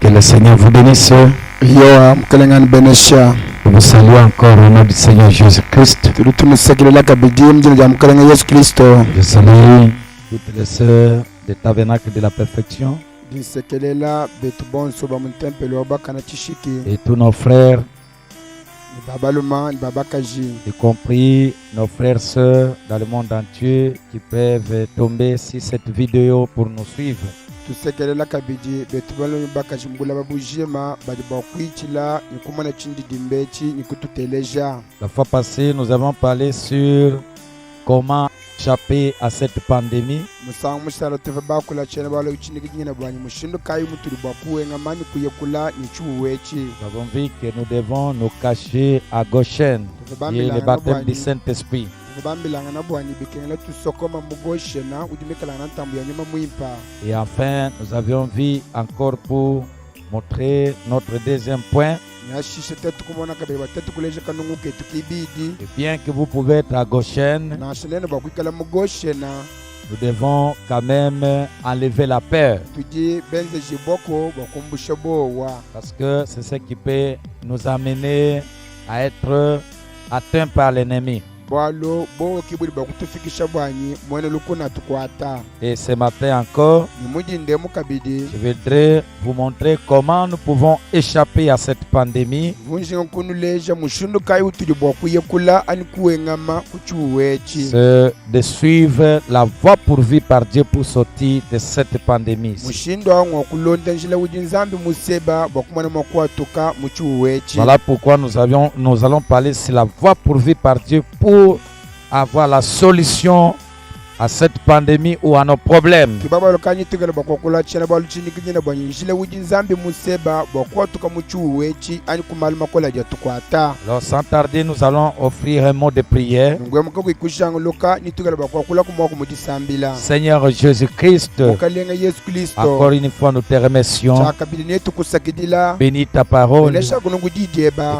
Que le Seigneur vous bénisse. Je vous salue encore au nom du Seigneur Jésus-Christ. Je salue toutes les sœurs des tabernacles de la perfection et tous nos frères, y compris nos frères et sœurs dans le monde entier qui peuvent tomber sur cette vidéo pour nous suivre. La fois passée, nous avons parlé sur comment échapper à cette pandémie. Nous avons vu que nous devons nous cacher à Goshen, qui est le baptême du Saint-Esprit. Et enfin, nous avions vu encore pour montrer notre deuxième point. Et bien que vous pouvez être à Goshen, nous devons quand même enlever la peur. Parce que c'est ce qui peut nous amener à être atteints par l'ennemi. Et ce matin encore, je voudrais vous montrer comment nous pouvons échapper à cette pandémie. C'est de suivre la voie pourvue par Dieu pour sortir de cette pandémie. Voilà pourquoi nous allons parler sur la voie pourvue par Dieu pour avoir la solution à cette pandémie ou à nos problèmes. Alors sans tarder, nous allons offrir un mot de prière. Seigneur Jésus-Christ, encore une fois nous te remercions. Bénis ta parole et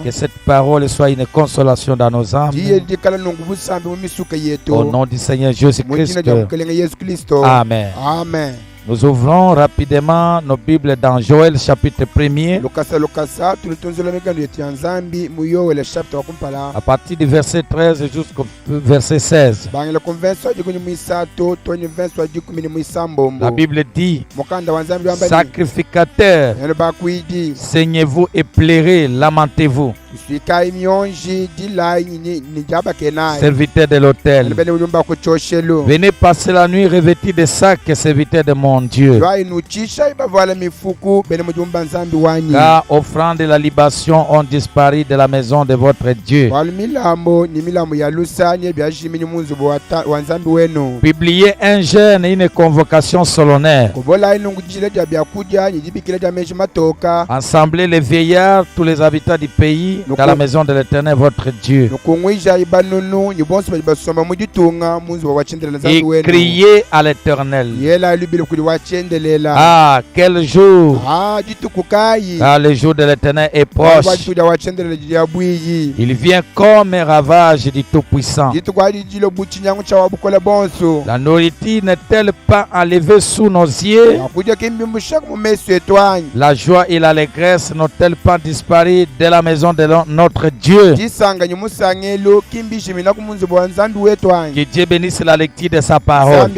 que cette parole soit une consolation dans nos âmes. Au nom du Seigneur Jésus-Christ. Amen. Amen. Nous ouvrons rapidement nos Bibles dans Joël chapitre 1er. À partir du verset 13 jusqu'au verset 16. La Bible dit: sacrificateurs, saignez-vous et pleurez, lamentez-vous. Serviteurs de l'autel, venez passer la nuit revêtis de sacs, serviteurs de mon Dieu. Car offrandes et la libation ont disparu de la maison de votre Dieu. Publiez un jeûne et une convocation solennelle. Assemblez les vieillards, tous les habitants du pays, dans la maison de l'Éternel votre Dieu. Et criez à l'Éternel. Ah, quel jour! Ah, le jour de l'Éternel est proche. Il vient comme un ravage du Tout-Puissant. La nourriture n'est-elle pas enlevée sous nos yeux? La joie et l'allégresse n'ont-elles pas disparu de la maison de notre Dieu? Que Dieu bénisse la lecture de sa parole.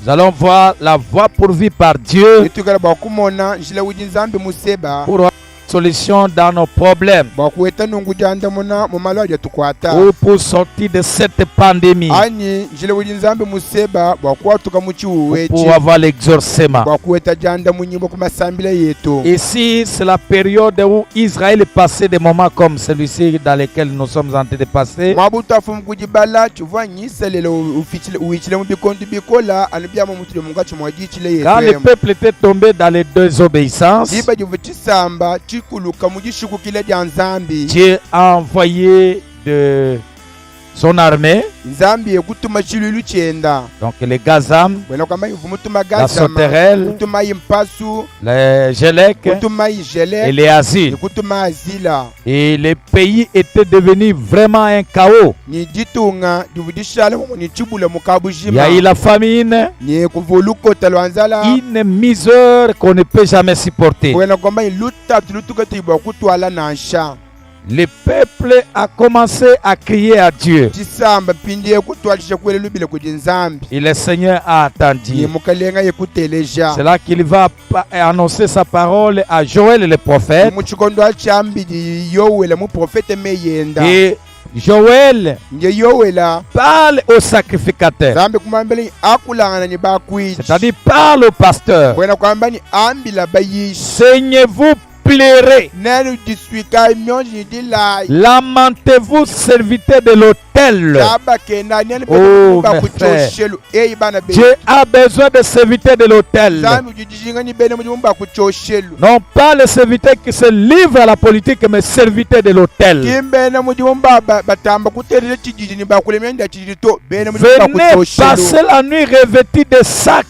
Nous allons voir la voie pourvue par Dieu pour solution dans nos problèmes ou pour sortir de cette pandémie ou pour avoir l'exorcisme. Ici, c'est la période où Israël est passé des moments comme celui-ci dans lesquels nous sommes en train de passer. Quand le peuple était tombé dans les désobéissances, Dieu a envoyé de son armée. Donc les Gazam, la Soterel, les Gelek et les Asiles. Et les pays étaient devenus vraiment un chaos. Il y a eu la famine, une misère qu'on ne peut jamais supporter. Le peuple a commencé à crier à Dieu. Et le Seigneur a attendu. C'est là qu'il va annoncer sa parole à Joël le prophète. Et Joël parle au sacrificateur. C'est-à-dire parle au pasteur. Saignez-vous, pleurez. Lamentez-vous, serviteurs de l'autel. Oh, Dieu a besoin de serviteurs de l'autel. Non pas les serviteurs qui se livrent à la politique, mais serviteurs de l'autel. Venez passer la nuit revêtus de sacs.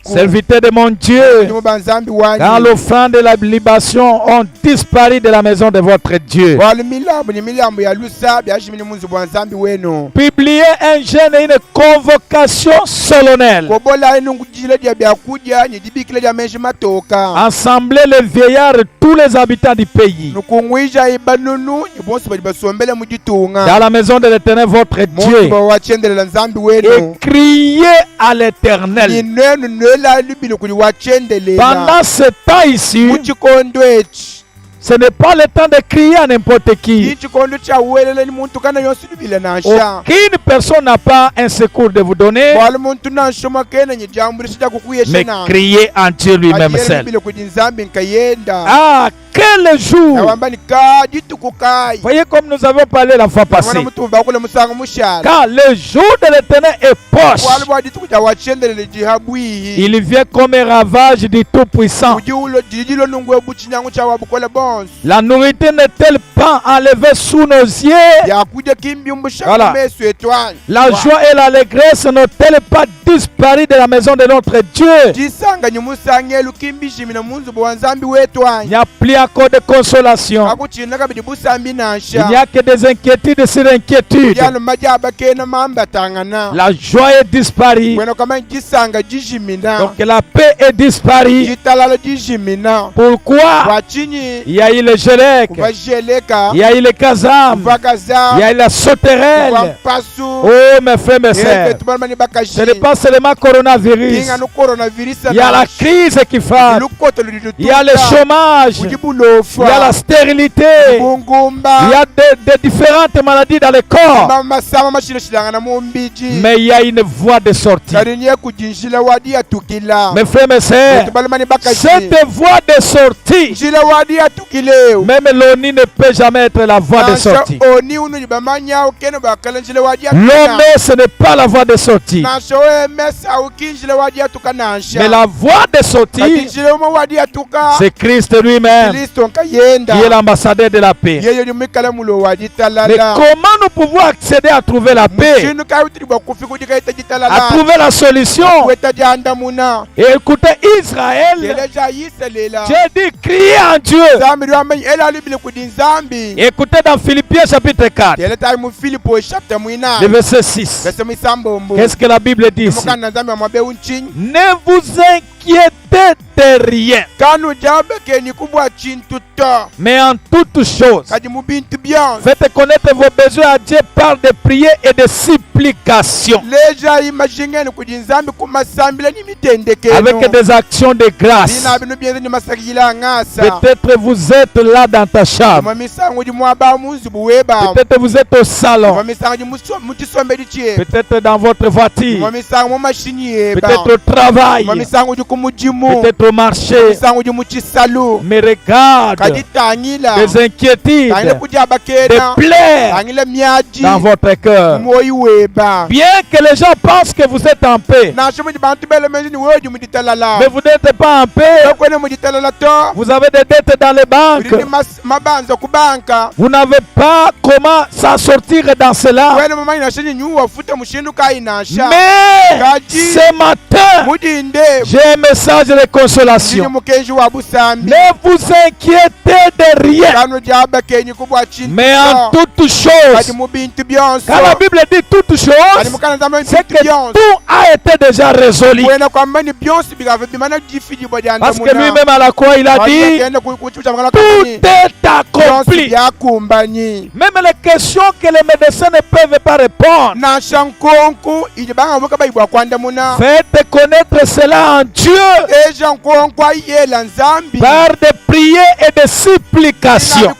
Serviteurs de mon Dieu, quand l'offrande et la libation ont disparu de la maison de votre Dieu, publiez un jeûne et une convocation solennelle. Assemblez les vieillards et tous les habitants du pays dans la maison de l'Éternel votre Dieu et criez à l'Éternel. Pendant ce temps ici, ce n'est pas le temps de crier à n'importe qui. Aucune personne n'a pas un secours de vous donner, mais criez en Dieu lui-même seul. Ah, quel jour! Voyez comme nous avons parlé la fois passée. Car le jour de l'Éternel est proche. Il vient comme un ravage du Tout-Puissant. La nourriture n'est-elle pas enlevée sous nos yeux? Voilà. La joie et l'allégresse n'ont-elles pas disparu de la maison de notre Dieu? Il n'y a plus encore de consolation. Il n'y a que des inquiétudes sur inquiétudes. La joie est disparue. Donc la paix est disparue. Pourquoi? Il y a eu le Gelek, il y a eu le Kazam, il y a eu la Soterel. Oh mes frères, mes sœurs, ce n'est pas seulement coronavirus. Il y a la crise qui frappe. Il y a le chômage. Il y a la stérilité. Il y a des différentes maladies dans le corps. Mais il y a une voie de sortie. Mes frères, mes sœurs, cette voie de sortie, même l'ONU ne peut jamais être la voie de sortie. L'ONU, ce n'est pas la voie de sortie. Mais la voie de sortie, c'est Christ lui-même, qui est l'ambassadeur de la paix. Mais comment nous pouvons accéder à trouver la paix, à trouver la solution? Et écoutez, Israël, Dieu dit criez en Dieu. Écoutez dans Philippiens chapitre 4, le verset 6. Qu'est-ce que la Bible dit ici? Ne vous inquiétez de rien, mais en toutes choses, faites connaître vos besoins à Dieu par des prières et des supplications, avec des actions de grâce. Peut-être vous êtes là dans ta chambre, peut-être vous êtes au salon, peut-être dans votre voiture, peut-être au travail, peut-être votre marché. Mais regarde des inquiétudes, des plaies dans votre cœur. Bien que les gens pensent que vous êtes en paix, mais vous n'êtes pas en paix. Vous avez des dettes dans les banques. Vous n'avez pas comment s'en sortir dans cela. Mais ce matin, j'ai un message de consolation. Ne vous inquiétez de rien, mais en toutes choses. Quand la Bible dit toutes choses, c'est que tout a été déjà résolu. Parce que lui-même à la croix, il a dit tout est accompli. Même les questions que les médecins ne peuvent pas répondre, faites connaître cela en Dieu par des prières et des supplications.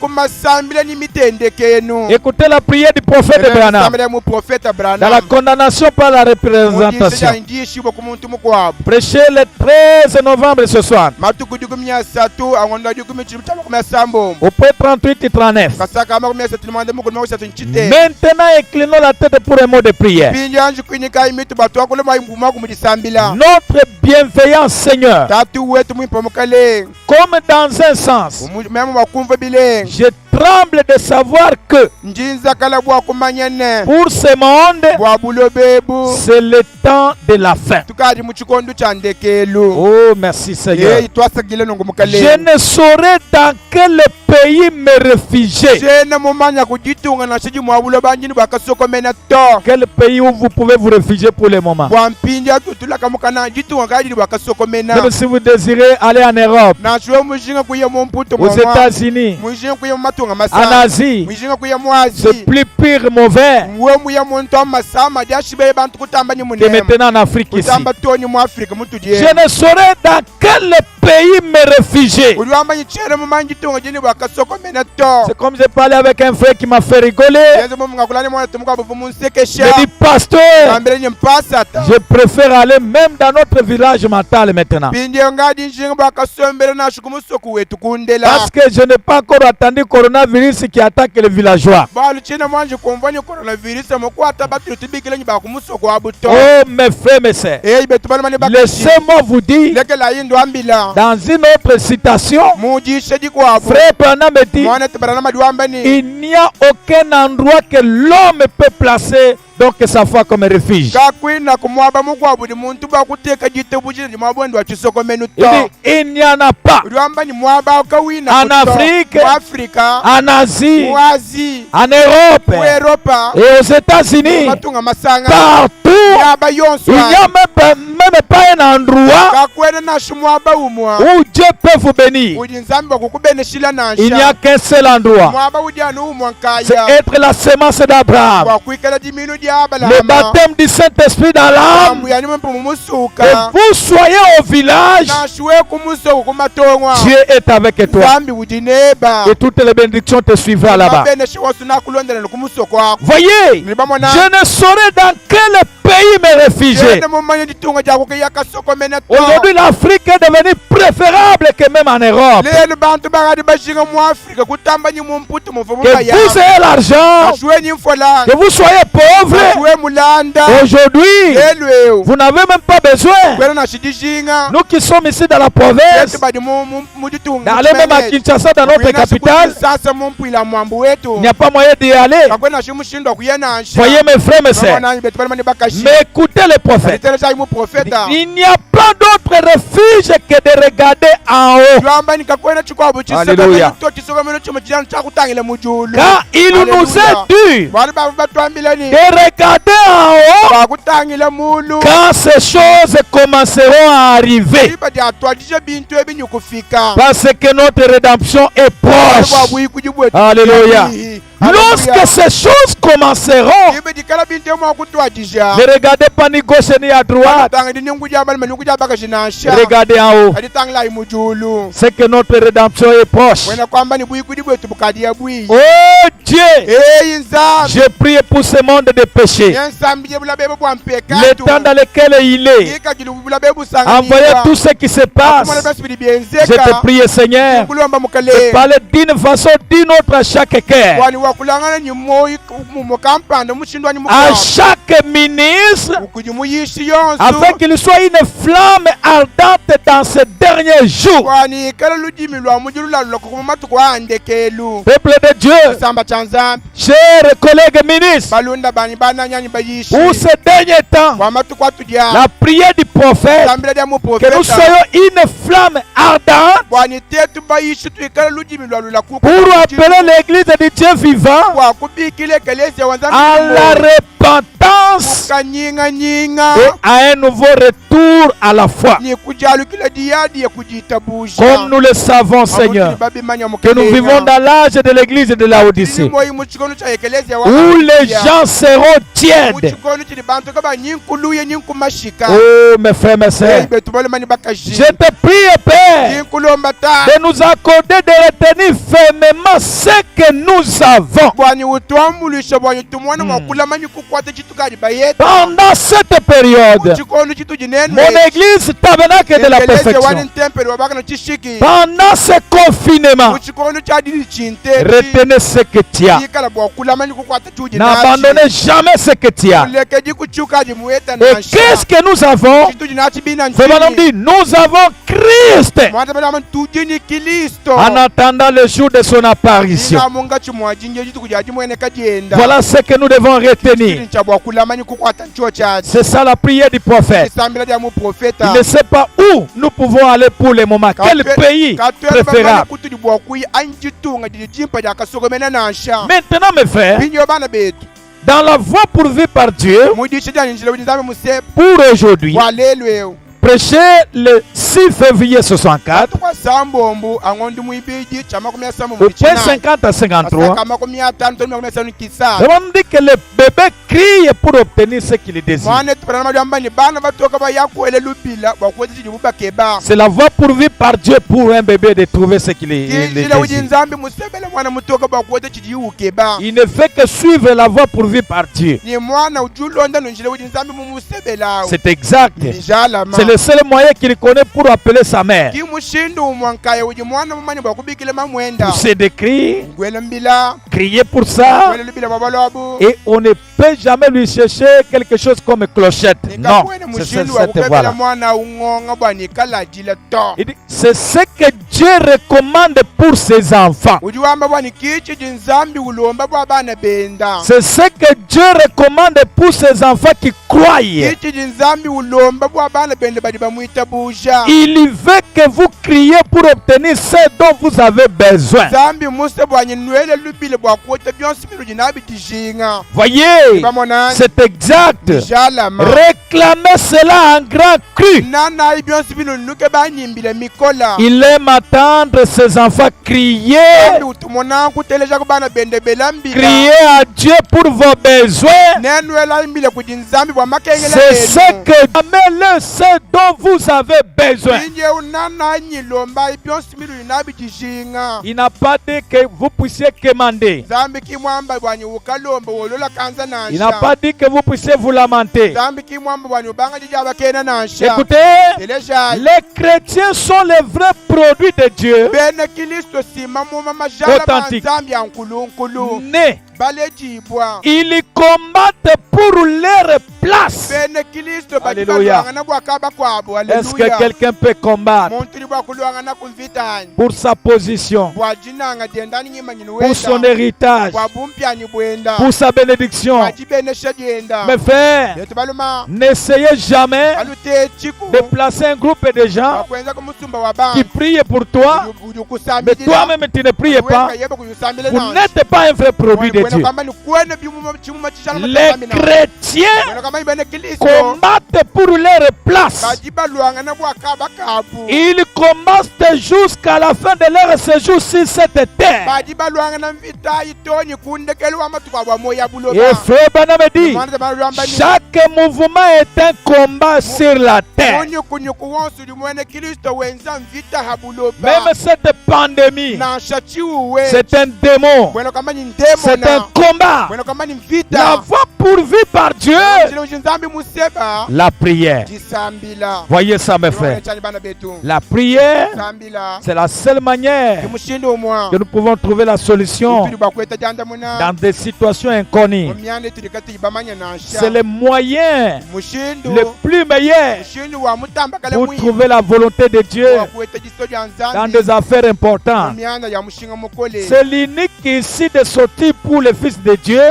Écoutez la prière du prophète Branham dans la condamnation par la représentation. Prêchez le 13 novembre ce soir au prêtre 38 et 39. Maintenant, inclinons la tête pour un mot de prière. Notre bienveillant Seigneur, comme dans un sens, je tremble de savoir que pour ce monde, c'est le temps de la fin. Oh, merci Seigneur. Je ne saurais dans quel pays me réfugier. Quel pays où vous pouvez vous réfugier pour le moment? Même si vous désirez aller en Europe, aux États-Unis, en Asie, c'est plus pire mauvais que maintenant en Afrique ici. Je ne saurais dans quel pays me réfugier. C'est comme j'ai parlé avec un frère qui m'a fait rigoler. Il dit, pasteur, je préfère aller même dans notre village mental maintenant. Parce que je n'ai pas encore attendu le coronavirus qui attaque les villageois. Oh mes frères, mes sœurs, laissez-moi vous dire dans une autre citation, frère Branham dit, il n'y a aucun endroit que l'homme peut placer donc sa foi comme refuge. Il n'y en a pas en Afrique, en Asie, en Europe et aux États-Unis. Partout, il n'y a même pas un endroit où Dieu peut vous bénir. Il n'y a qu'un seul endroit, c'est être la semence d'Abraham, le baptême du Saint-Esprit dans l'âme, que vous soyez au village, Dieu est avec toi et toutes les bénédictions te suivront là-bas. Voyez, je ne saurais dans quel pays me réfugier. Aujourd'hui, l'Afrique est devenue préférable que même en Europe. Que vous ayez l'argent, que vous soyez pauvre, aujourd'hui, vous n'avez même pas besoin. Nous qui sommes ici dans la province, d'aller même à Kinshasa, dans notre capitale, il n'y a pas moyen d'y aller. Voyez mes frères, mes sœurs, mais écoutez les prophètes. Il n'y a pas d'autre refuge que de regarder en haut. Alléluia. Car il nous est dû de regarder en haut quand ces choses commenceront à arriver. Parce que notre rédemption est proche. Alléluia. Lorsque ces choses commenceront, ne regardez pas ni gauche ni à droite. Regardez en haut. C'est que notre rédemption est proche. Oh Dieu, je prie pour ce monde de péché. Le temps dans lequel il est. Envoyez tout ce qui se passe. Je te prie, Seigneur, de parler d'une façon ou d'une autre à chaque cœur. À chaque ministre, afin qu'il soit une flamme ardente dans ces derniers jours. Peuple de Dieu, chers collègues ministres, pour ces derniers temps, la prière du prophète, que nous soyons une flamme ardente pour appeler l'église de Dieu vivant à la repentance et à un nouveau retour à la foi. Comme nous le savons, Seigneur, que nous vivons dans l'âge de l'église de Laodicée, où les gens seront tièdes. Oh, mes frères, mes sœurs, je te prie, Père, de nous accorder de retenir fermement ce que nous avons. Pendant cette période, mon église tabernacle de la perfection, pendant ce confinement, retenez ce que tu as. N'abandonnez jamais ce que tu as. Et qu'est-ce que nous avons? Nous avons Christ. En attendant le jour de son apparition. Voilà ce que nous devons retenir. C'est ça la prière du prophète. Il ne sait pas où nous pouvons aller pour le moment. Quel pays préférable. Maintenant, mes frères, dans la voie pourvue par Dieu, pour aujourd'hui, prêché le 6 février 64, au point 50 à 53, on dit que le bébé crie pour obtenir ce qu'il désire. C'est la voie pourvue par Dieu pour un bébé de trouver ce qu'il désire. Il ne fait que suivre la voie pourvue par Dieu. C'est exact. C'est le seul moyen qu'il connaît pour appeler sa mère. Pour se décrire, crier pour ça, et on ne peut jamais lui chercher quelque chose comme clochette. Non, c'est cette voie-là. C'est ce que Dieu recommande pour ses enfants. C'est ce que Dieu recommande pour ses enfants qui croient. Il veut que vous criez pour obtenir ce dont vous avez besoin. Voyez, c'est exact. Réclamez cela en grand cru. Il aime attendre ses enfants crier. Crier à Dieu pour vos besoins. C'est ce que amène-le ce dont vous avez besoin. Il n'a pas dit que vous puissiez commander. Il n'a pas dit que vous puissiez vous lamenter. Écoutez, les chrétiens sont les vrais produits de Dieu. Authentiques. Nés. Ils combattent pour leur place. Alléluia. Est-ce que quelqu'un peut combattre pour sa position, pour son héritage, pour sa bénédiction? Mes frères, n'essayez jamais de placer un groupe de gens qui prient pour toi, mais toi-même tu ne pries pas. Vous n'êtes pas un vrai produit de de Dieu. Les chrétiens combattent pour leur place. Ils combattent jusqu'à la fin de leur séjour sur cette terre. Et frère Branham dit, chaque mouvement est un combat sur la terre. Même cette pandémie, c'est un démon, c'est un combat. La voie pourvue par Dieu, la prière. Voyez ça mes frères. La prière, c'est la seule manière que nous pouvons trouver la solution dans des situations inconnues. C'est le moyen le plus meilleur pour trouver la volonté de Dieu dans des affaires importantes. C'est l'unique ici de sortir pour le Fils de Dieu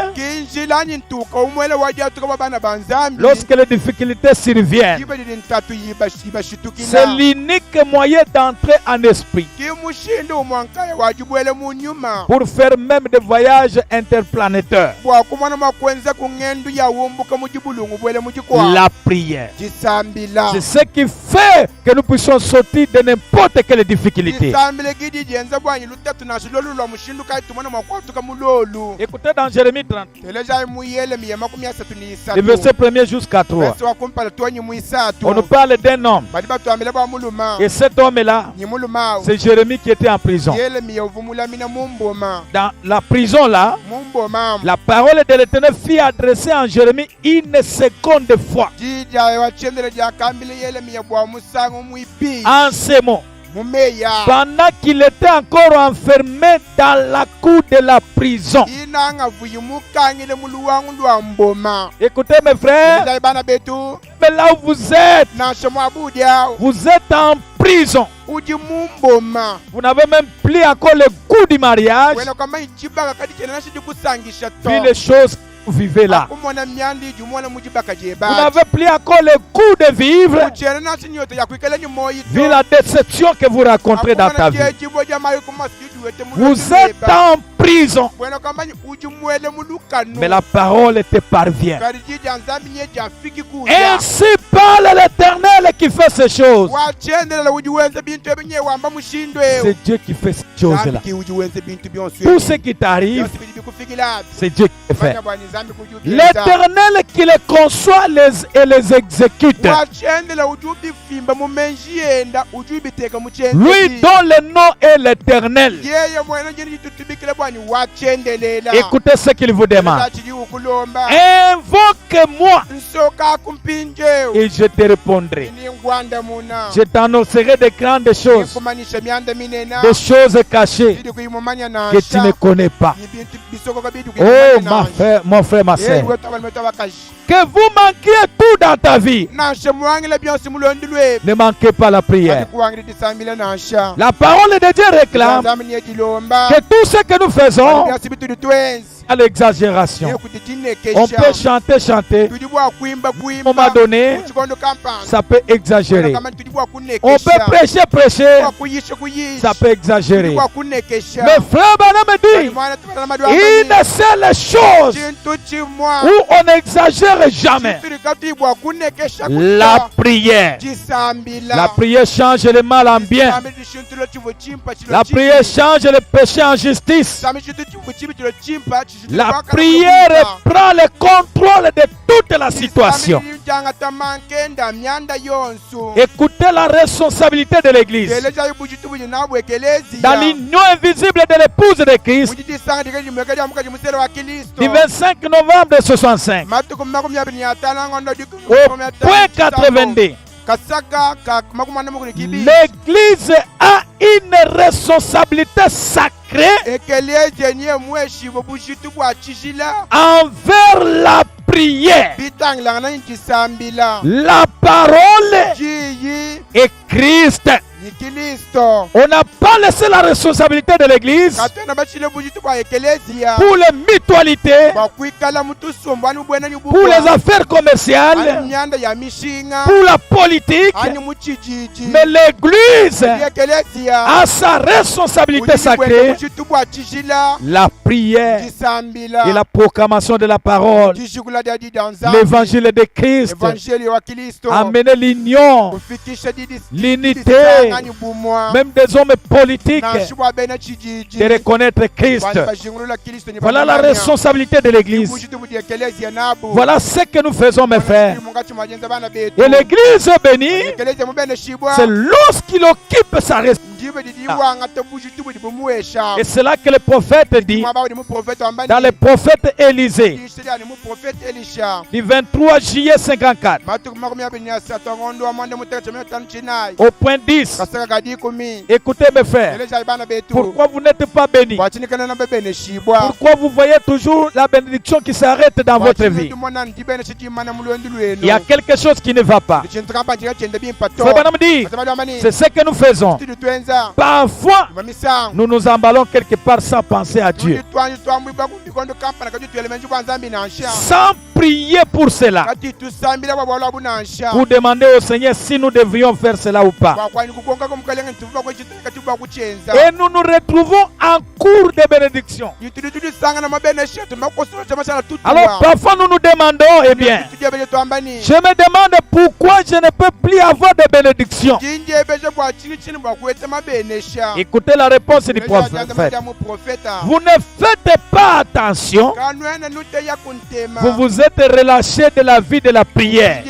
lorsque les difficultés surviennent. C'est l'unique moyen d'entrer en esprit pour faire même des voyages interplanétaires. La prière, c'est ce qui fait que nous puissions sortir de n'importe quelle difficulté. Écoutez dans Jérémie 30, le verset 1er jusqu'à 3. On nous parle d'un homme. Et cet homme-là, c'est Jérémie qui était en prison. Dans la prison là, la parole de l'Éternel fut adressée en Jérémie une seconde fois. En ces mots, pendant qu'il était encore enfermé dans la cour de la prison. Écoutez mes frères, mais là où vous êtes en prison. Vous n'avez même plus encore le goût du mariage. Puis les choses que vous vivez là. Vous n'avez plus encore le goût de vivre. Vu la déception que vous rencontrez dans ta vie. Vous êtes en prison. Mais la parole te parvient. Ainsi parle l'Éternel qui fait ces choses. C'est Dieu qui fait ces choses-là. Tout ce qui t'arrive, c'est Dieu qui le fait. L'Éternel qui les conçoit et les exécute. Lui dont le nom est l'Éternel. Écoutez ce qu'il vous demande. Invoque-moi et je te répondrai. Je t'annoncerai de grandes choses, des choses cachées que tu ne connais pas. Oh mon frère, ma soeur, que vous manquiez tout dans ta vie, ne manquez pas la prière. La parole de Dieu réclame que tout ce que nous faisons à l'exagération. On peut chanter, à un moment donné, ça peut exagérer. On peut prêcher, ça peut exagérer. Mais frère Branham dit, une seule chose où on n'exagère jamais, la prière. La prière change le mal en bien. La prière change le péché en justice. La prière prend le contrôle de toute la situation. Écoutez la responsabilité de l'Église. Dans l'union invisible de l'épouse de Christ, du 25 novembre 1965 au point 82, l'Église a une responsabilité sacrée envers la prière. La parole est Christ. On n'a pas laissé la responsabilité de l'église pour les mutualités, pour les affaires commerciales, pour la politique, mais l'église a sa responsabilité sacrée, la prière et la proclamation de la parole, l'évangile de Christ, amener l'union, l'unité, même des hommes politiques, de reconnaître Christ. Voilà la responsabilité de l'église. Voilà ce que nous faisons, mes frères. Et l'église bénie, c'est lorsqu'il occupe sa responsabilité. Et c'est là que le prophète dit, dans le prophète Élisée, du 23 juillet 54, au point 10, écoutez mes frères, pourquoi vous n'êtes pas bénis? Pourquoi vous voyez toujours la bénédiction qui s'arrête dans votre vie? Il y a quelque chose qui ne va pas. C'est ce que nous faisons. Parfois, nous nous emballons quelque part sans penser à Dieu, sans prier pour cela, pour demander au Seigneur si nous devrions faire cela ou pas. Et nous nous retrouvons en cours de bénédiction. Alors parfois nous nous demandons, eh bien, je me demande pourquoi je ne peux plus avoir de bénédiction. Écoutez la réponse du prophète. Vous ne faites pas attention. Vous vous êtes relâché de la vie de la prière.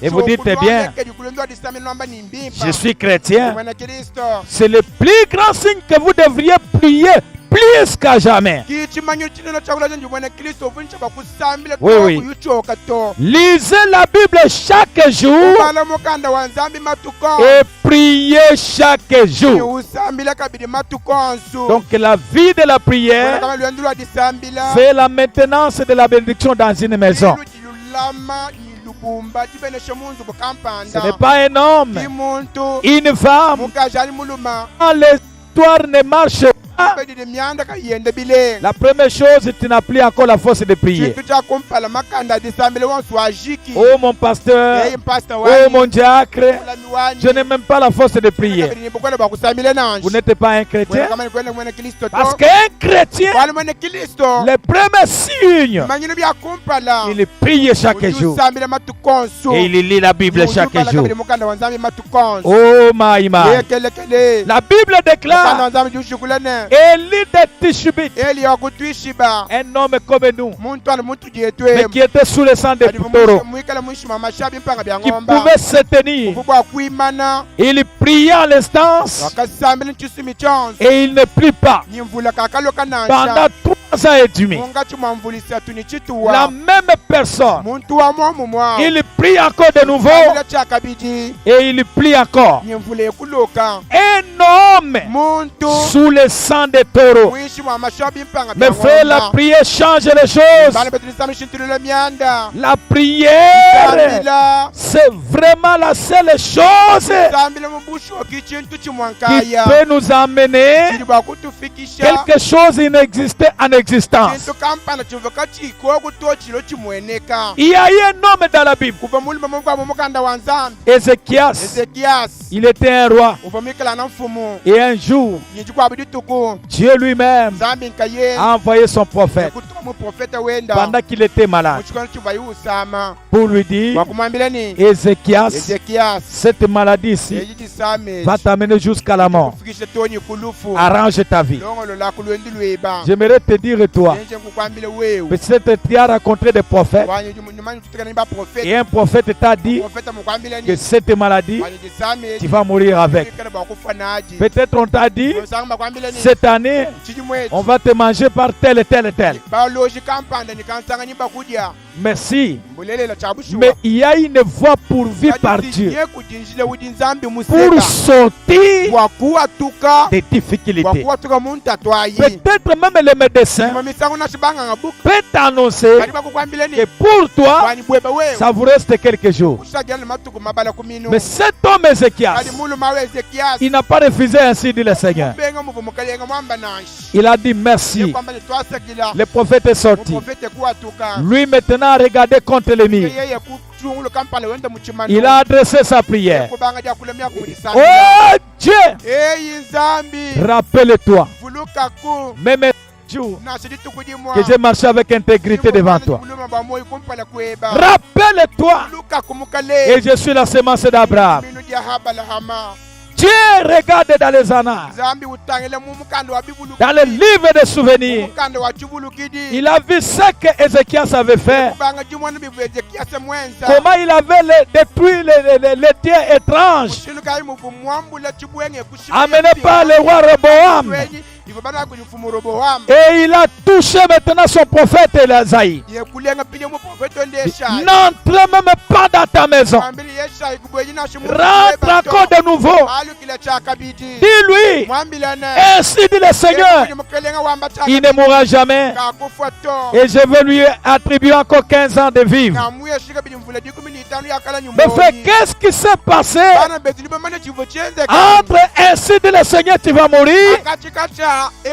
Et vous dites, eh bien, je suis chrétien. C'est le plus grand signe que vous devriez prier plus qu'à jamais. Oui, oui. Lisez la Bible chaque jour et priez chaque jour. Donc la vie de la prière fait la maintenance de la bénédiction dans une maison. Ce n'est pas un homme, une femme. L'histoire ne marche pas. La première chose, tu n'as plus encore la force de prier. Oh mon pasteur, oh mon diacre, je n'ai même pas la force de prier. Vous n'êtes pas un chrétien. Parce qu'un chrétien, le premier signe, il prie chaque jour. Et il lit la Bible chaque jour. Oh Maïma. La Bible déclare, Élie de Tishbit, un homme comme nous, mais qui était sous le sang des taureaux, qui pouvait se tenir. Il pria à l'instance et il ne prie pas pendant 3 ans et demi. La même personne, il prie encore de nouveau et il prie encore. Un homme sous le sang des taureaux. Mais frère, la prière change les choses. La prière, c'est vraiment la seule chose qui peut nous amener quelque chose inexistant en existence. Il y a eu un homme dans la Bible, Ézéchias. Il était un roi. Et un jour, Dieu lui-même a envoyé son prophète pendant qu'il était malade pour lui dire, Ézéchias, cette maladie ici va t'amener jusqu'à la mort. Arrange ta vie. J'aimerais te dire, toi, peut-être tu as rencontré des prophètes et un prophète t'a dit que cette maladie, tu vas mourir avec. Peut-être on t'a dit, cette année, on va te manger par tel et tel et tel. merci. Mais il y a une voie pourvue par Dieu pour sortir des difficultés. Peut-être même le médecin peut t'annoncer que pour toi, ça vous reste quelques jours. Mais cet homme Ézéchias, il n'a pas refusé, ainsi dit le Seigneur. Il a dit merci. Le prophète est sorti. Lui maintenant a regardé contre l'ennemi. Il a adressé sa prière. Oh Dieu, rappelle-toi, même que j'ai marché avec intégrité devant toi. Rappelle-toi, et je suis la semence d'Abraham. Dieu regarde dans les annales, dans le livre des souvenirs. Il a vu ce que Ézéchias avait fait. Comment il avait détruit les dieux étranges amenés par le roi Roboam. Et il a touché maintenant son prophète Esaïe. N'entre même pas dans ta maison. Rentre encore de nouveau. Dis-lui, ainsi dit le Seigneur, il ne mourra jamais. Et je vais lui attribuer encore 15 ans de vivre. Mais frère, qu'est-ce qui s'est passé entre ainsi dit le Seigneur, tu vas mourir, et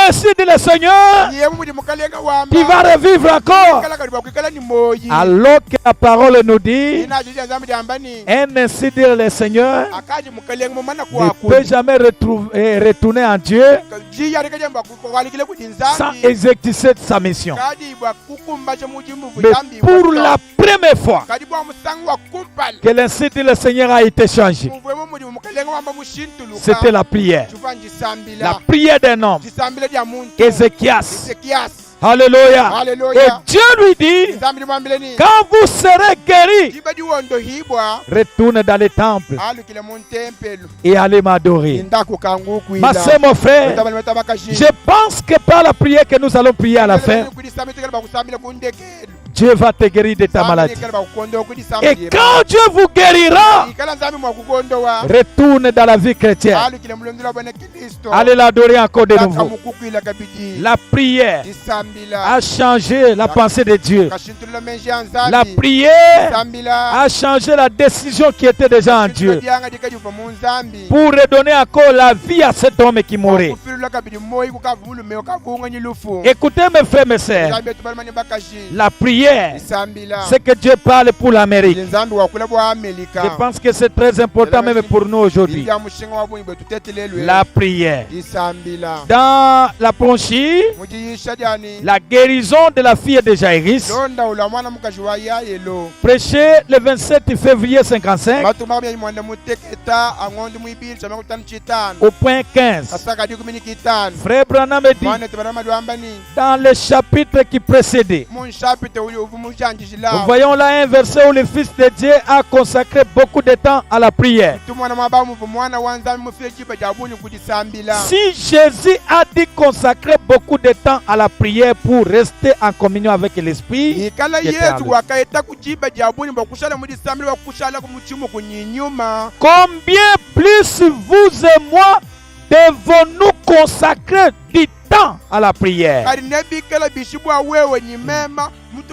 ainsi dit le Seigneur, tu vas revivre encore? Alors que la parole nous dit, ainsi dit le Seigneur ne peut jamais retourner en Dieu sans exécuter sa mission. Mais pour la première fois que l'incite du Seigneur a été changé, c'était la prière. La prière d'un homme, Ézéchias. Alléluia. Alléluia. Et Dieu lui dit, quand vous serez guéris, retournez dans les temples et allez m'adorer. Ma soeur, mon frère, je pense que par la prière que nous allons prier à la fin, Dieu va te guérir de ta maladie. Et quand Dieu vous guérira, retourne dans la vie chrétienne. Allez l'adorer encore de nouveau. La prière a changé la pensée de Dieu. La prière a changé la décision qui était déjà en Dieu pour redonner encore la vie à cet homme qui mourait. Écoutez mes frères, mes sœurs, la prière, c'est que Dieu parle pour l'Amérique. Je pense que c'est très important même pour nous aujourd'hui. La prière. Dans la planchie, la guérison de la fille de Jaïris, prêché le 27 février 55, au point 15. Frère Branham dit, dans le chapitre qui précédait, nous voyons là un verset où le Fils de Dieu a consacré beaucoup de temps à la prière. Si Jésus a dit consacrer beaucoup de temps à la prière pour rester en communion avec l'Esprit, combien plus vous et moi devons-nous consacrer du temps à la prière? Beaucoup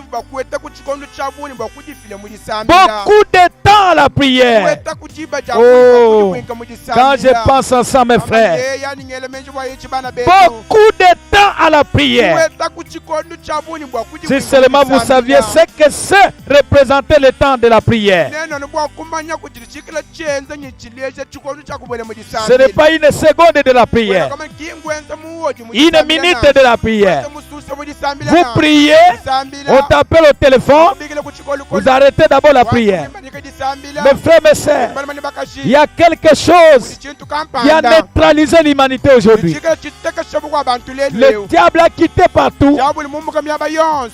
de temps à la prière. Oh, quand je pense à ça, mes frères, beaucoup de temps à la prière. Si seulement vous saviez ce que c'est représenter le temps de la prière. Ce n'est pas une seconde de la prière, une minute de la prière. Vous priez, on t'appelle au téléphone, vous arrêtez d'abord la prière. Mes frères, mes sœurs, il y a quelque chose qui a neutralisé l'humanité aujourd'hui. Le diable a quitté partout,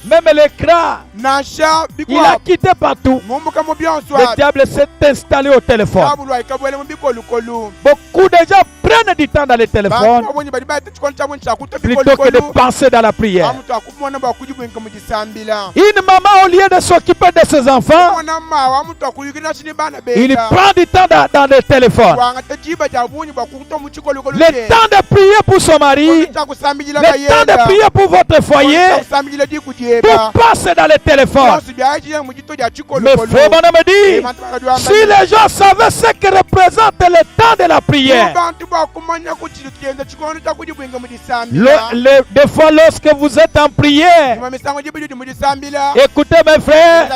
même l'écran, il a quitté partout. Le diable s'est installé au téléphone. Beaucoup de gens prennent du temps dans le téléphone plutôt que de penser dans la prière. Une maman, au lieu de s'occuper de ses enfants, il prend du temps dans le téléphone. Le temps de prier pour son mari, le temps de prier pour votre foyer, tout passe dans le téléphone. Mais frère, mon me dit, si les gens savaient ce que représente le temps de la prière, des fois lorsque vous êtes en prière, écoutez mes frères,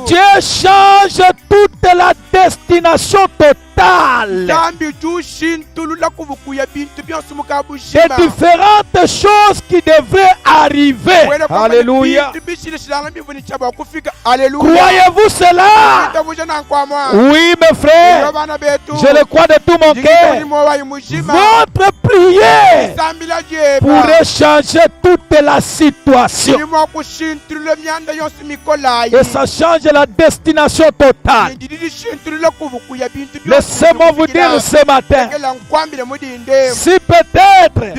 Dieu change toute la destination totale des différentes choses qui devraient arriver. Alléluia. Croyez-vous cela? Oui, mes frères, je le crois de tout mon cœur. Votre prière pourrait changer toute la situation. Et ça change la destination totale. Laissez-moi vous dire ce matin, si peut-être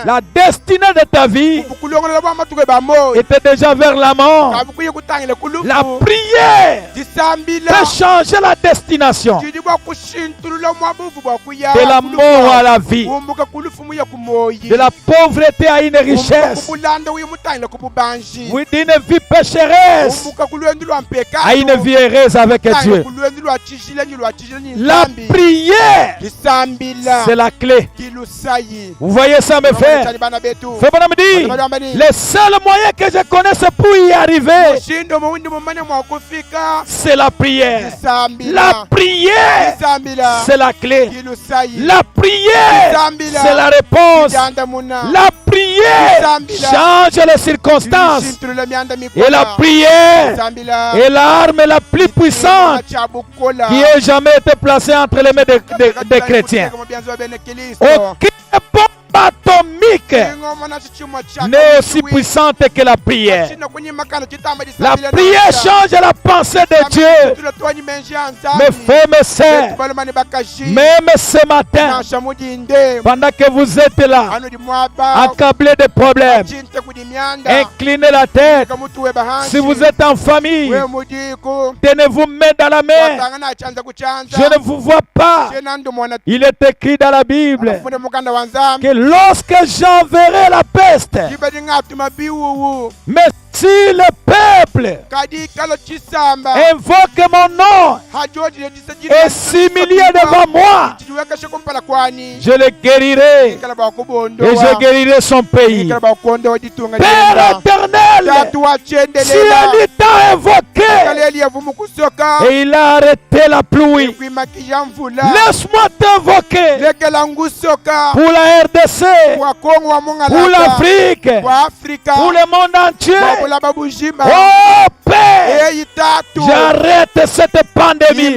la destinée de ta vie était déjà vers la mort, la prière peut changer la destination de la mort à la vie, de la pauvreté à une richesse, d'une vie pécheresse à une vie heureuse avec Dieu. La prière, c'est la clé. Vous voyez ça, mes frères? Le seul moyen que je connaisse pour y arriver, c'est la prière. La prière, c'est la clé. La prière, c'est la réponse. La prière change les circonstances. Et la prière est l'arme la plus puissante qui ait jamais été placée entre les mains des chrétiens. Aucune bombe atomique n'est aussi puissante que la prière. La prière change la pensée de Dieu. Mes frères, mes sœurs, même ce matin, pendant que vous êtes là, accablés de problèmes, inclinez la tête. Si vous êtes en famille, tenez-vous main dans la main. Je ne vous vois pas. Il est écrit dans la Bible que lorsque j'enverrai la peste, mais si le peuple invoque mon nom et s'humilie devant moi, je le guérirai et je guérirai son pays. Père éternel, si Élie t'a invoqué et il a arrêté la pluie, laisse-moi t'invoquer pour la RDC, pour l'Afrique, pour le monde entier. Oh Père, j'arrête cette pandémie,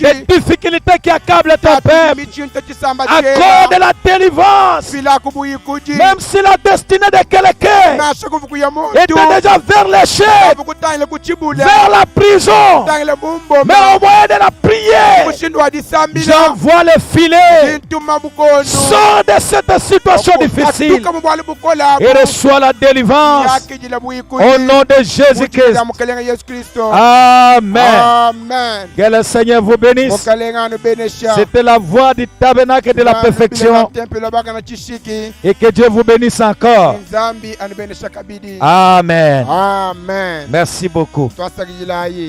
les difficultés qui accablent ton peuple. Accorde la délivrance, même si la destinée de quelqu'un était déjà vers l'échec, vers la prison, mais au moyen de la prière, j'envoie le filet. Sors de cette situation difficile et reçois la délivrance au nom de Jésus-Christ. Amen. Que le Seigneur vous bénisse. C'était la voix du tabernacle et de la perfection. Et que Dieu vous bénisse encore. Amen. Merci beaucoup.